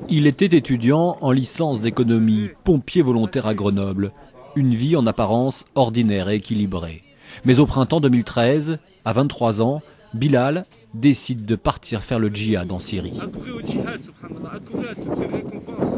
Il était étudiant en licence d'économie, pompier volontaire à Grenoble. Une vie en apparence ordinaire et équilibrée. Mais au printemps 2013, à 23 ans, Bilal décide de partir faire le djihad en Syrie. Accourez au djihad, subhanallah, accourez à toutes ces récompenses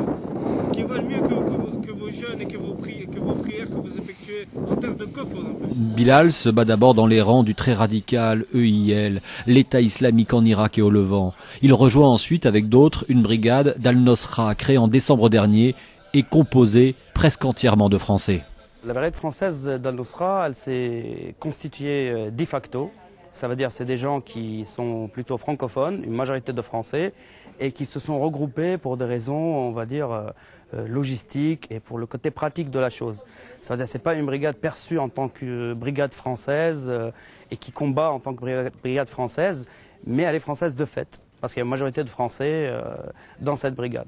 qui valent mieux que vos jeûnes et que vos prières que vous effectuez en termes de coffre en plus. Bilal se bat d'abord dans les rangs du très radical EIL, l'État islamique en Irak et au Levant. Il rejoint ensuite avec d'autres une brigade d'Al-Nosra créée en décembre dernier et composée presque entièrement de Français. La brigade française d'Al-Nosra, elle s'est constituée de facto. Ça veut dire c'est des gens qui sont plutôt francophones, une majorité de Français, et qui se sont regroupés pour des raisons, on va dire, logistiques et pour le côté pratique de la chose. Ça veut dire c'est pas une brigade perçue en tant que brigade française et qui combat en tant que brigade française, mais elle est française de fait, parce qu'il y a une majorité de Français dans cette brigade.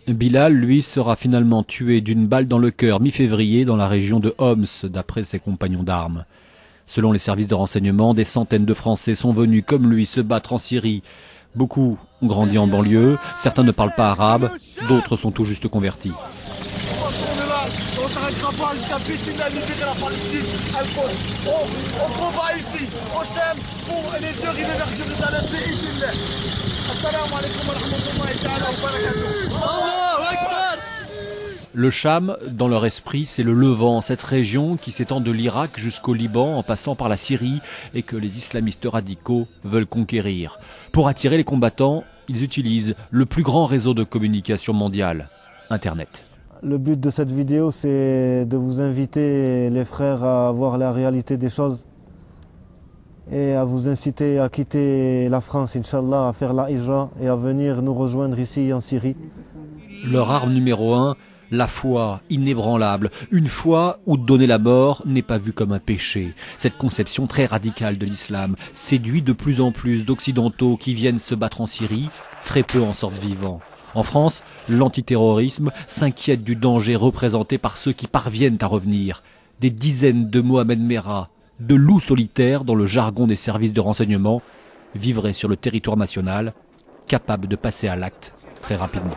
Bilal, lui, sera finalement tué d'une balle dans le cœur mi-février dans la région de Homs, d'après ses compagnons d'armes. Selon les services de renseignement, des centaines de Français sont venus comme lui se battre en Syrie. Beaucoup ont grandi en banlieue, certains ne parlent pas arabe, d'autres sont tout juste convertis. On s'arrêtera pas jusqu'à finalité de la Palestine. On combat ici, au Chem, pour les heures vers Jérusalem. Assalamu alaikum wa rahmatullahi ta'ala wa barakatuh. Allahu Akbar. Le Cham, dans leur esprit, c'est le Levant, cette région qui s'étend de l'Irak jusqu'au Liban en passant par la Syrie et que les islamistes radicaux veulent conquérir. Pour attirer les combattants, ils utilisent le plus grand réseau de communication mondial, Internet. Le but de cette vidéo, c'est de vous inviter, les frères, à voir la réalité des choses et à vous inciter à quitter la France, Inch'Allah, à faire la hijra et à venir nous rejoindre ici en Syrie. Leur arme numéro 1, la foi inébranlable, une foi où donner la mort n'est pas vu comme un péché. Cette conception très radicale de l'islam séduit de plus en plus d'occidentaux qui viennent se battre en Syrie, très peu en sortent vivants. En France, l'antiterrorisme s'inquiète du danger représenté par ceux qui parviennent à revenir. Des dizaines de Mohamed Merah, de loups solitaires dans le jargon des services de renseignement, vivraient sur le territoire national, capables de passer à l'acte très rapidement.